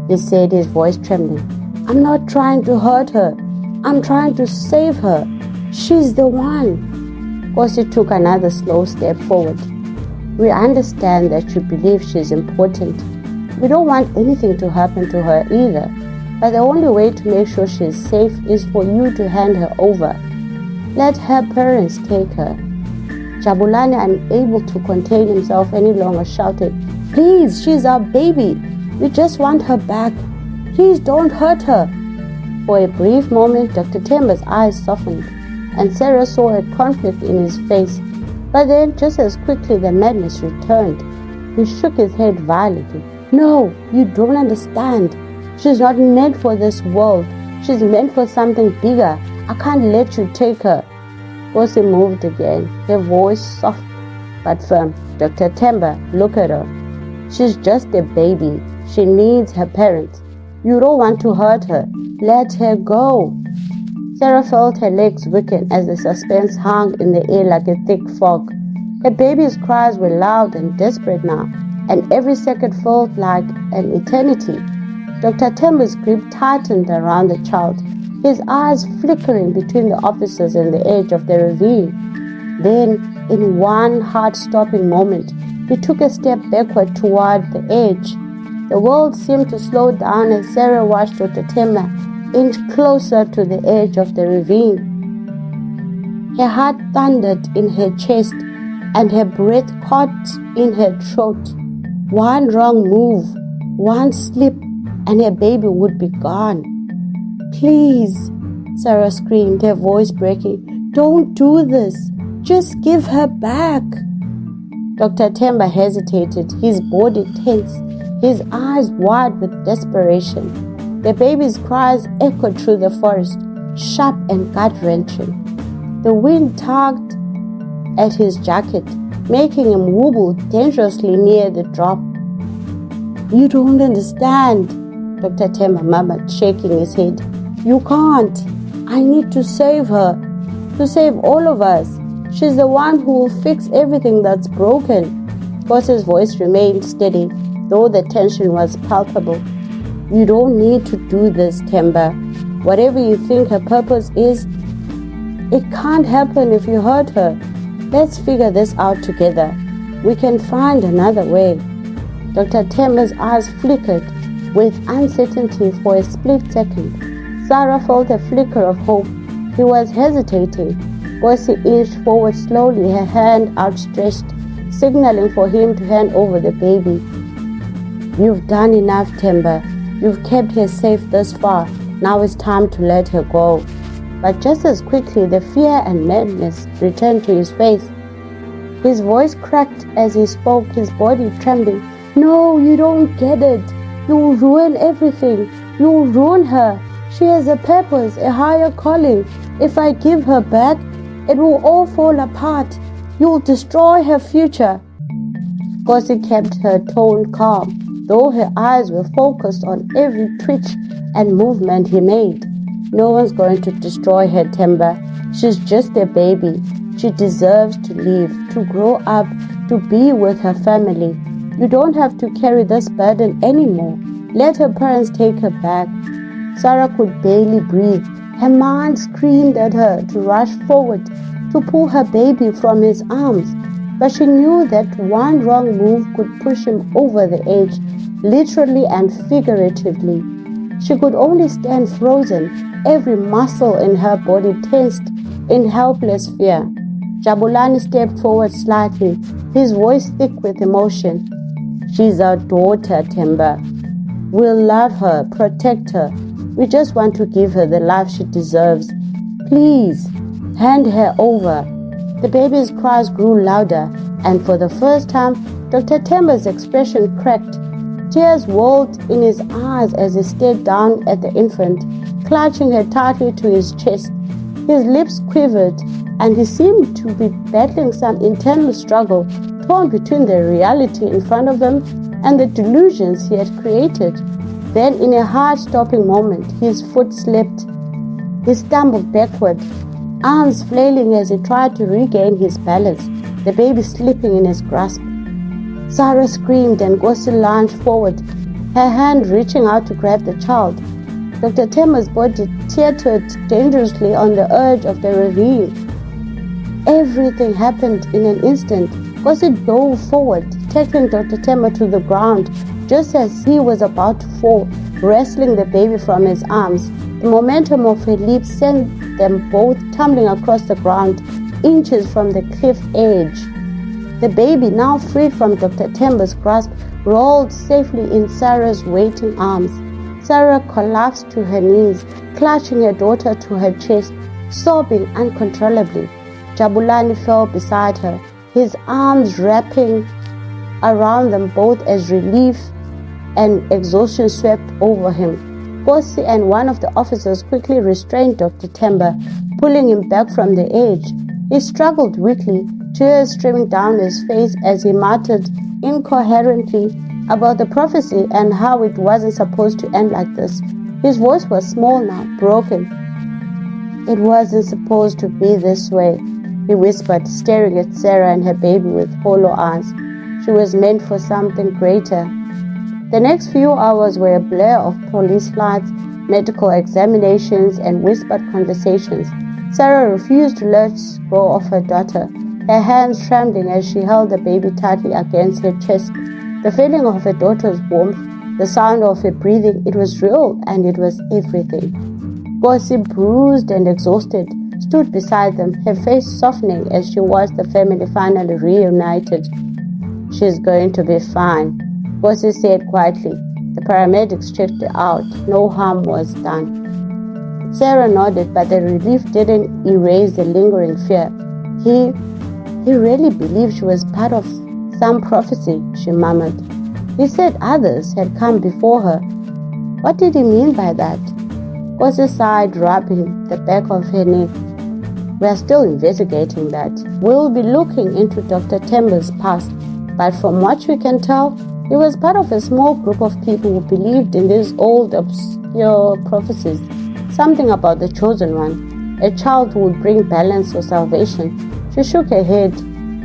he said, his voice trembling. I'm not trying to hurt her. I'm trying to save her. She's the one. Kosi took another slow step forward. We understand that you believe she's important. We don't want anything to happen to her either. But the only way to make sure she's safe is for you to hand her over. Let her parents take her. Jabulani, unable to contain himself any longer, shouted, Please, she's our baby. We just want her back. Please don't hurt her. For a brief moment, Dr. Themba's eyes softened, and Sarah saw a conflict in his face. But then, just as quickly, the madness returned. He shook his head violently. No, you don't understand. She's not meant for this world. She's meant for something bigger. I can't let you take her. Kosi moved again, her voice soft but firm. Dr. Themba, look at her. She's just a baby. She needs her parents. You don't want to hurt her. Let her go. Sarah felt her legs weaken as the suspense hung in the air like a thick fog. Her baby's cries were loud and desperate now, and every second felt like an eternity. Dr. Themba's grip tightened around the child, his eyes flickering between the officers and the edge of the ravine. Then, in one heart-stopping moment, he took a step backward toward the edge. The world seemed to slow down as Sarah watched Dr. Themba inch closer to the edge of the ravine. Her heart thundered in her chest and her breath caught in her throat. One wrong move, one slip, and her baby would be gone. Please, Sarah screamed, her voice breaking. Don't do this. Just give her back. Dr. Themba hesitated, his body tense, his eyes wide with desperation. The baby's cries echoed through the forest, sharp and gut-wrenching. The wind tugged at his jacket, making him wobble dangerously near the drop. You don't understand, Dr. Themba murmured, shaking his head. You can't. I need to save her, to save all of us. She's the one who will fix everything that's broken. Kosi's voice remained steady, though the tension was palpable. You don't need to do this, Themba. Whatever you think her purpose is, it can't happen if you hurt her. Let's figure this out together. We can find another way. Dr. Themba's eyes flickered with uncertainty for a split second. Sarah felt a flicker of hope. He was hesitating. Kosi inched forward slowly, her hand outstretched, signaling for him to hand over the baby. You've done enough, Themba. You've kept her safe thus far. Now it's time to let her go. But just as quickly, the fear and madness returned to his face. His voice cracked as he spoke, his body trembling. No, you don't get it. You will ruin everything. You will ruin her. She has a purpose, a higher calling. If I give her back, it will all fall apart. You will destroy her future. Kosi kept her tone calm, though her eyes were focused on every twitch and movement he made. No one's going to destroy her, Themba. She's just a baby. She deserves to live, to grow up, to be with her family. You don't have to carry this burden anymore. Let her parents take her back. Sarah could barely breathe. Her mind screamed at her to rush forward, to pull her baby from his arms. But she knew that one wrong move could push him over the edge, literally and figuratively. She could only stand frozen, every muscle in her body tensed in helpless fear. Jabulani stepped forward slightly, his voice thick with emotion. She's our daughter, Themba. We'll love her, protect her. We just want to give her the life she deserves. Please, hand her over. The baby's cries grew louder, and for the first time, Dr. Themba's expression cracked. Tears welled in his eyes as he stared down at the infant, clutching her tightly to his chest. His lips quivered, and he seemed to be battling some internal struggle torn between the reality in front of them and the delusions he had created. Then, in a heart-stopping moment, his foot slipped. He stumbled backward, arms flailing as he tried to regain his balance, the baby slipping in his grasp. Sarah screamed and Gosi lunged forward, her hand reaching out to grab the child. Dr. Themba's body teetered dangerously on the edge of the ravine. Everything happened in an instant. Gosi dove forward, tackling Dr. Themba to the ground just as he was about to fall, wresting the baby from his arms. The momentum of her leap sent them both tumbling across the ground, inches from the cliff edge. The baby, now freed from Dr. Themba's grasp, rolled safely in Sarah's waiting arms. Sarah collapsed to her knees, clutching her daughter to her chest, sobbing uncontrollably. Jabulani fell beside her, his arms wrapping around them both as relief and exhaustion swept over him. Gosi and one of the officers quickly restrained Dr. Themba, pulling him back from the edge. He struggled weakly, tears streaming down his face as he muttered incoherently about the prophecy and how it wasn't supposed to end like this. His voice was small now, broken. "It wasn't supposed to be this way," he whispered, staring at Sarah and her baby with hollow eyes. "She was meant for something greater." The next few hours were a blur of police lights, medical examinations, and whispered conversations. Sarah refused to let go of her daughter, her hands trembling as she held the baby tightly against her chest. The feeling of her daughter's warmth, the sound of her breathing, it was real and it was everything. Gosi, bruised and exhausted, stood beside them, her face softening as she watched the family finally reunited. "She's going to be fine," Gosi said quietly. The paramedics checked her out. No harm was done. Sarah nodded, but the relief didn't erase the lingering fear. He really believed she was part of some prophecy, she murmured. He said others had come before her. What did he mean by that? Gosi sighed, rubbing the back of her neck. "We are still investigating that. We'll be looking into Dr. Themba's past, but from what we can tell, he was part of a small group of people who believed in these old, obscure prophecies. Something about the chosen one, a child who would bring balance or salvation." She shook her head.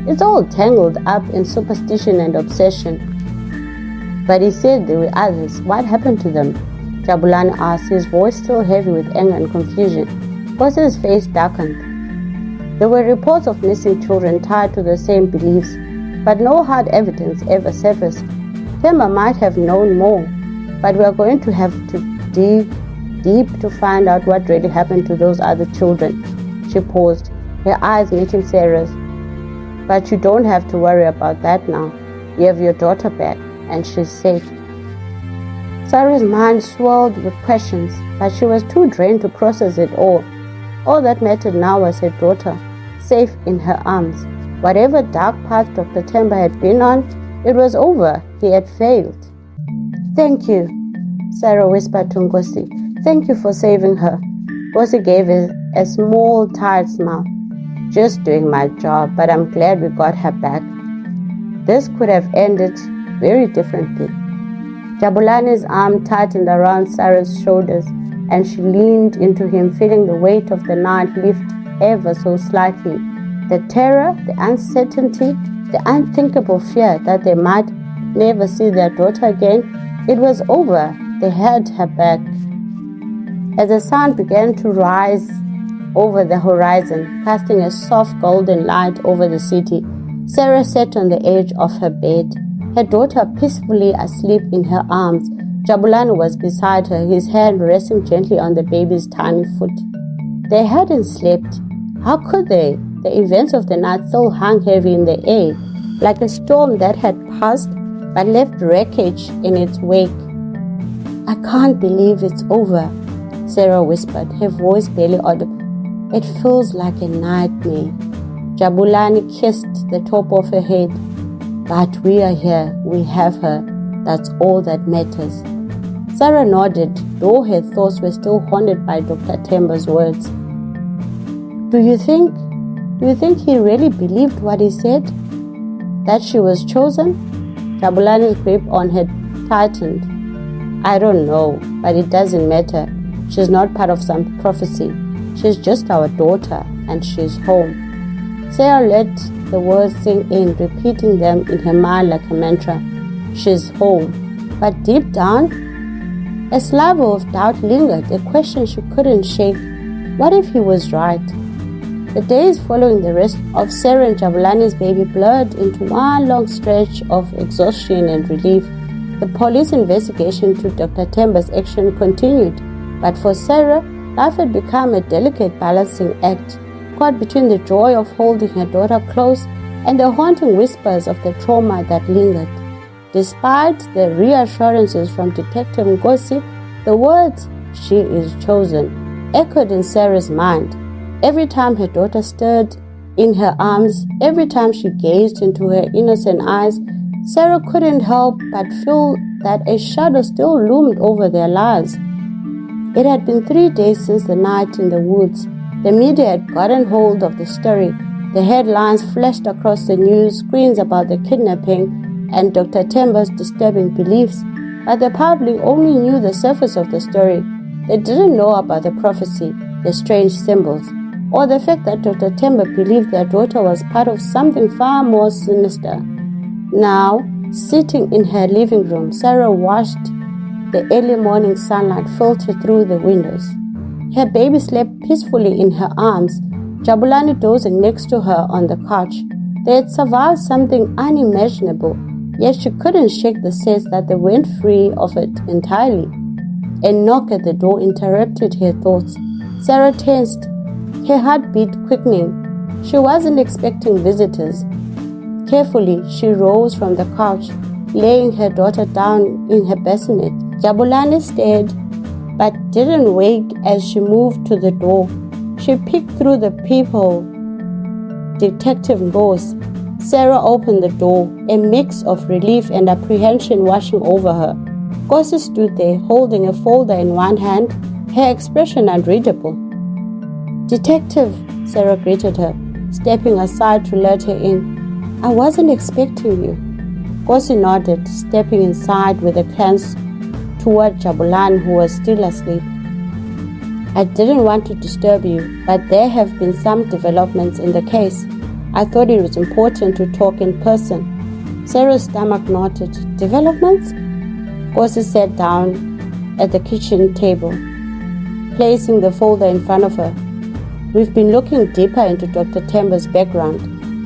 "It's all tangled up in superstition and obsession." "But he said there were others. What happened to them?" Jabulani asked, his voice still heavy with anger and confusion. Gosi's face darkened. There were reports of missing children tied to the same beliefs, but no hard evidence ever surfaced. Themba might have known more, but we are going to have to dig deep to find out what really happened to those other children. She paused, her eyes meeting Sarah's. "But you don't have to worry about that now. You have your daughter back, and she's safe." Sarah's mind swirled with questions, but she was too drained to process it all. All that mattered now was her daughter, safe in her arms. Whatever dark path Dr. Themba had been on, it was over. He had failed. "Thank you," Sarah whispered to Ngosi. "Thank you for saving her." Ngosi gave a small, tired smile. "Just doing my job, but I'm glad we got her back. This could have ended very differently." Jabulani's arm tightened around Sarah's shoulders, and she leaned into him, feeling the weight of the night lift ever so slightly. The terror, the uncertainty, the unthinkable fear that they might never see their daughter again, it was over. They had her back. As the sun began to rise over the horizon, casting a soft golden light over the city, Sarah sat on the edge of her bed, her daughter peacefully asleep in her arms. Jabulani was beside her, his hand resting gently on the baby's tiny foot. They hadn't slept. How could they? The events of the night still hung heavy in the air, like a storm that had passed but left wreckage in its wake. "I can't believe it's over," Sarah whispered, her voice barely audible. "It feels like a nightmare." Jabulani kissed the top of her head. "But we are here. We have her. That's all that matters." Sarah nodded, though her thoughts were still haunted by Dr. Themba's words. Do you think he really believed what he said?" That she was chosen? Jabulani's grip on her tightened. I don't know, but it doesn't matter. She's not part of some prophecy. She's just our daughter, and she's home. Sarah let the words sink in, repeating them in her mind like a mantra. She's home. But deep down, a sliver of doubt lingered, a question she couldn't shake. What if he was right? The days following the arrest of Sarah and Jabulani's baby blurred into one long stretch of exhaustion and relief. The police investigation into Dr. Themba's action continued, but for Sarah, life had become a delicate balancing act, caught between the joy of holding her daughter close and the haunting whispers of the trauma that lingered. Despite the reassurances from Detective Ngozi, the words, "She is chosen," echoed in Sarah's mind. Every time her daughter stirred in her arms, every time she gazed into her innocent eyes, Sarah couldn't help but feel that a shadow still loomed over their lives. It had been 3 days since the night in the woods. The media had gotten hold of the story. The headlines flashed across the news screens about the kidnapping and Dr. Themba's disturbing beliefs, but the public only knew the surface of the story. They didn't know about the prophecy, the strange symbols, or the fact that Dr. Themba believed their daughter was part of something far more sinister. Now, sitting in her living room, Sarah watched the early morning sunlight filter through the windows. Her baby slept peacefully in her arms, Jabulani dozing next to her on the couch. They had survived something unimaginable, yet she couldn't shake the sense that they weren't free of it entirely. A knock at the door interrupted her thoughts. Sarah tensed, her heartbeat quickening. She wasn't expecting visitors. Carefully, she rose from the couch, laying her daughter down in her bassinet. Jabulani stared, but didn't wake as she moved to the door. She peeked through the peephole. Detective Ngozi. Sarah opened the door, a mix of relief and apprehension washing over her. Ngozi stood there, holding a folder in one hand, her expression unreadable. "Detective," Sarah greeted her, stepping aside to let her in. "I wasn't expecting you." Ngozi nodded, stepping inside with a glance toward Jabulani, who was still asleep. "I didn't want to disturb you, but there have been some developments in the case. I thought it was important to talk in person." Sarah's stomach knotted. "Developments?" Ngozi sat down at the kitchen table, placing the folder in front of her. "We've been looking deeper into Dr. Themba's background,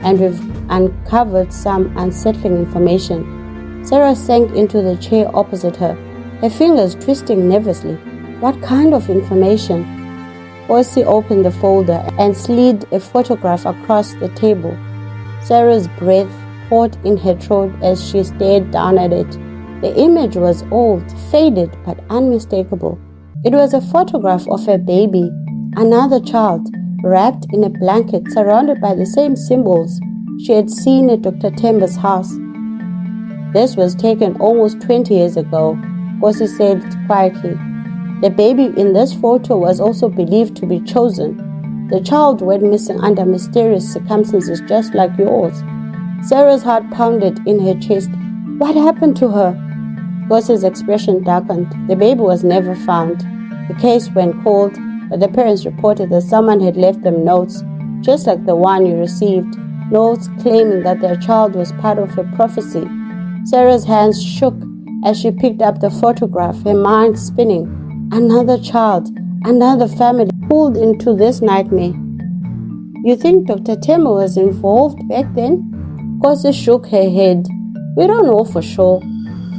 and we've uncovered some unsettling information." Sarah sank into the chair opposite her, her fingers twisting nervously. "What kind of information?" Ngozi opened the folder and slid a photograph across the table. Sarah's breath caught in her throat as she stared down at it. The image was old, faded, but unmistakable. It was a photograph of a baby, another child, wrapped in a blanket surrounded by the same symbols she had seen at Dr. Themba's house. "This was taken almost 20 years ago," Ngozi said quietly. "The baby in this photo was also believed to be chosen. The child went missing under mysterious circumstances just like yours." Sarah's heart pounded in her chest. "What happened to her?" Ngozi's expression darkened. "The baby was never found. The case went cold, but the parents reported that someone had left them notes, just like the one you received, notes claiming that their child was part of a prophecy." Sarah's hands shook as she picked up the photograph, her mind spinning. Another child, another family pulled into this nightmare. "You think Dr. Themba was involved back then?" Ngozi shook her head. "We don't know for sure.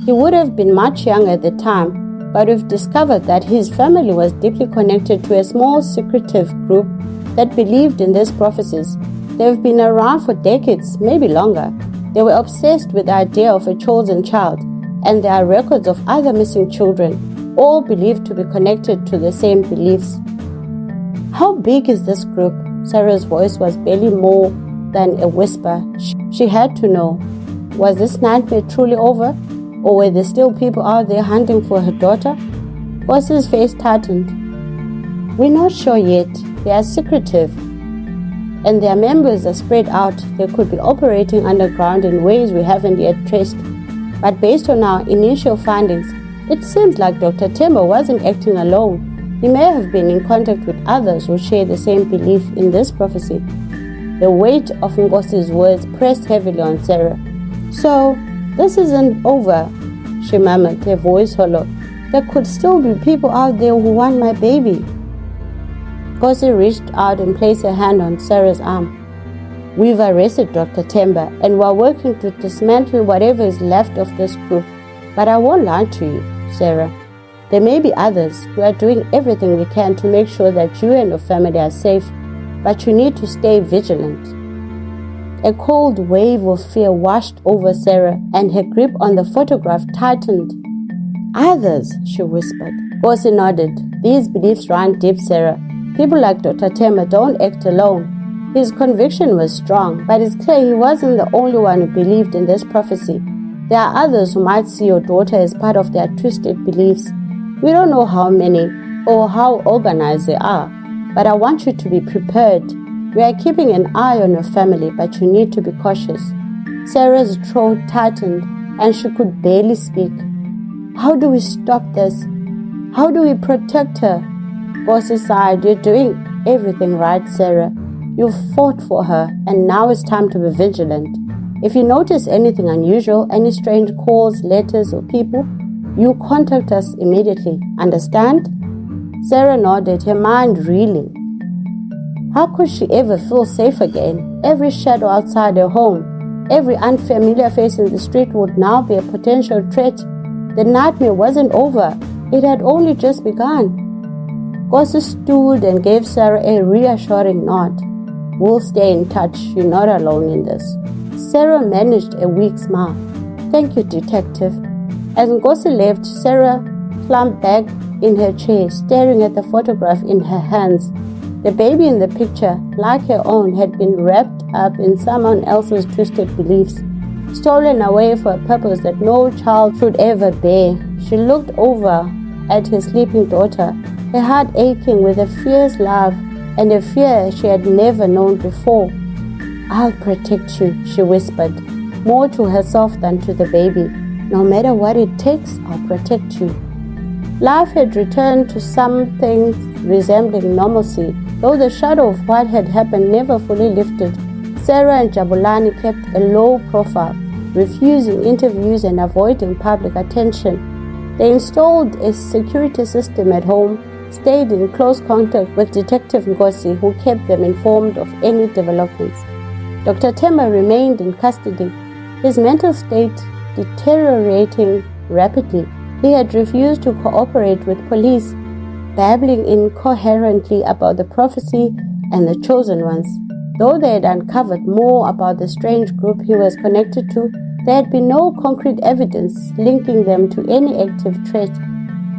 He would have been much younger at the time, but we've discovered that his family was deeply connected to a small secretive group that believed in these prophecies. They've been around for decades, maybe longer. They were obsessed with the idea of a chosen child, and there are records of other missing children, all believed to be connected to the same beliefs." "How big is this group?" Sarah's voice was barely more than a whisper. She had to know. Was this nightmare truly over? Or were there still people out there hunting for her daughter? Ngozi's face tightened. "We're not sure yet. They are secretive." and their members are spread out. They could be operating underground in ways we haven't yet traced. But based on our initial findings, it seemed like Dr. Themba wasn't acting alone. He may have been in contact with others who share the same belief in this prophecy. The weight of Ngosi's words pressed heavily on Sarah. "So, this isn't over," she murmured, her voice hollow. "There could still be people out there who want my baby." Ngosi reached out and placed her hand on Sarah's arm. "We've arrested Dr. Themba and we're working to dismantle whatever is left of this group. But I won't lie to you, Sarah. There may be others. We are doing everything we can to make sure that you and your family are safe, but you need to stay vigilant." A cold wave of fear washed over Sarah, and her grip on the photograph tightened. "Others," she whispered. Ngosi nodded. "These beliefs run deep, Sarah. People like Dr. Themba don't act alone." His conviction was strong, but it's clear he wasn't the only one who believed in this prophecy. There are others who might see your daughter as part of their twisted beliefs. We don't know how many or how organized they are, but I want you to be prepared. We are keeping an eye on your family, but you need to be cautious." Sarah's throat tightened and she could barely speak. "How do we stop this? How do we protect her?" Ngosi sighed. "You're doing everything right, Sarah. You've fought for her, and now it's time to be vigilant. If you notice anything unusual, any strange calls, letters, or people, you contact us immediately. Understand?" Sarah nodded, her mind reeling. How could she ever feel safe again? Every shadow outside her home, every unfamiliar face in the street would now be a potential threat. The nightmare wasn't over. It had only just begun. Ngosi stood and gave Sarah a reassuring nod. "We'll stay in touch. You're not alone in this." Sarah managed a weak smile. "Thank you, Detective." As Ngosi left, Sarah slumped back in her chair, staring at the photograph in her hands. The baby in the picture, like her own, had been wrapped up in someone else's twisted beliefs, stolen away for a purpose that no child should ever bear. She looked over at her sleeping daughter, her heart aching with a fierce love and a fear she had never known before. "I'll protect you," she whispered, more to herself than to the baby. "No matter what it takes, I'll protect you." Life had returned to something resembling normalcy, though the shadow of what had happened never fully lifted. Sarah and Jabulani kept a low profile, refusing interviews and avoiding public attention. They installed a security system at home, stayed in close contact with Detective Ngosi, who kept them informed of any developments. Dr. Themba remained in custody, his mental state deteriorating rapidly. He had refused to cooperate with police, babbling incoherently about the prophecy and the chosen ones. Though they had uncovered more about the strange group he was connected to, there had been no concrete evidence linking them to any active threat.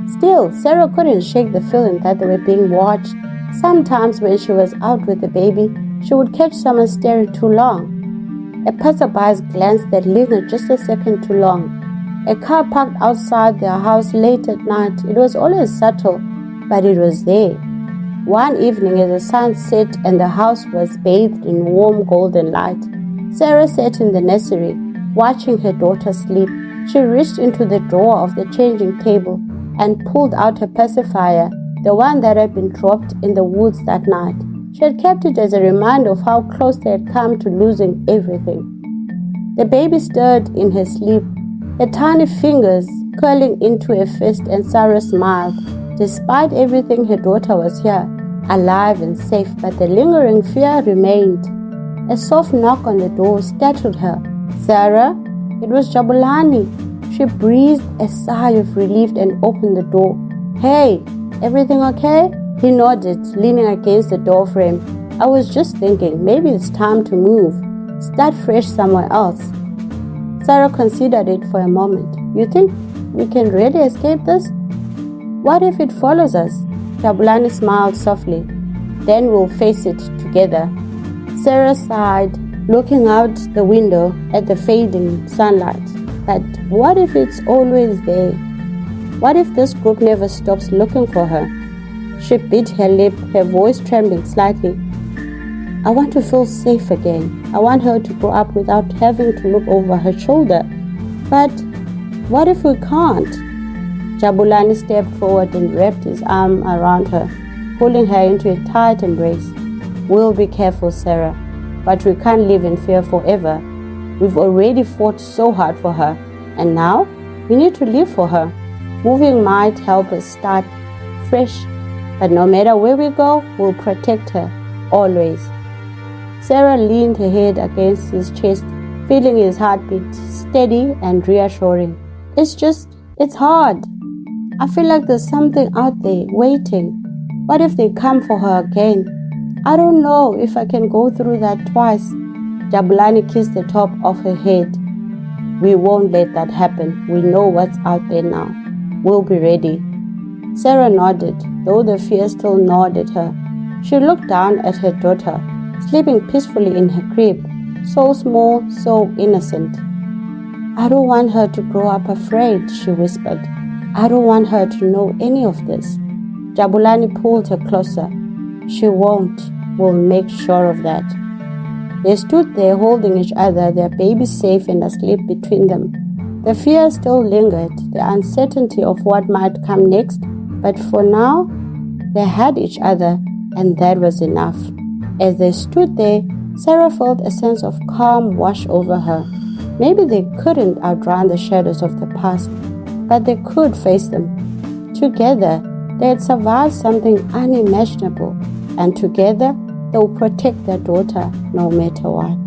Still, Sarah couldn't shake the feeling that they were being watched. Sometimes when she was out with the baby, she would catch someone staring too long. A passerby's glance that lingered just a second too long. A car parked outside their house late at night. It was always subtle, but it was there. One evening as the sun set and the house was bathed in warm golden light, Sarah sat in the nursery, watching her daughter sleep. She reached into the drawer of the changing table and pulled out her pacifier, the one that had been dropped in the woods that night. She had kept it as a reminder of how close they had come to losing everything. The baby stirred in her sleep, her tiny fingers curling into a fist, and Sarah smiled. Despite everything, her daughter was here, alive and safe, but the lingering fear remained. A soft knock on the door startled her. "Sarah?" It was Jabulani. She breathed a sigh of relief and opened the door. "Hey, everything okay?" He nodded, leaning against the doorframe. "I was just thinking, maybe it's time to move. Start fresh somewhere else." Sarah considered it for a moment. "You think we can really escape this? What if it follows us?" Jabulani smiled softly. "Then we'll face it together." Sarah sighed, looking out the window at the fading sunlight. But what if it's always there? What if this group never stops looking for her? She bit her lip, her voice trembling slightly. I want to feel safe again. I want her to grow up without having to look over her shoulder. But what if we can't? Jabulani stepped forward and wrapped his arm around her, pulling her into a tight embrace. We'll be careful, Sarah, but we can't live in fear forever. We've already fought so hard for her, and now we need to live for her. Moving might help us start fresh, but no matter where we go, we'll protect her, always. Sarah leaned her head against his chest, feeling his heartbeat steady and reassuring. It's hard. I feel like there's something out there waiting. What if they come for her again? I don't know if I can go through that twice. Jabulani kissed the top of her head. We won't let that happen. We know what's out there now. We'll be ready. Sarah nodded, though the fear still gnawed at her. She looked down at her daughter, sleeping peacefully in her crib, so small, so innocent. I don't want her to grow up afraid, she whispered. I don't want her to know any of this. Jabulani pulled her closer. She won't. We'll make sure of that. They stood there holding each other, their baby safe and asleep between them. The fear still lingered, the uncertainty of what might come next, but for now, they had each other, and that was enough. As they stood there, Sarah felt a sense of calm wash over her. Maybe they couldn't outrun the shadows of the past, but they could face them. Together, they had survived something unimaginable, and together, they will protect their daughter no matter what.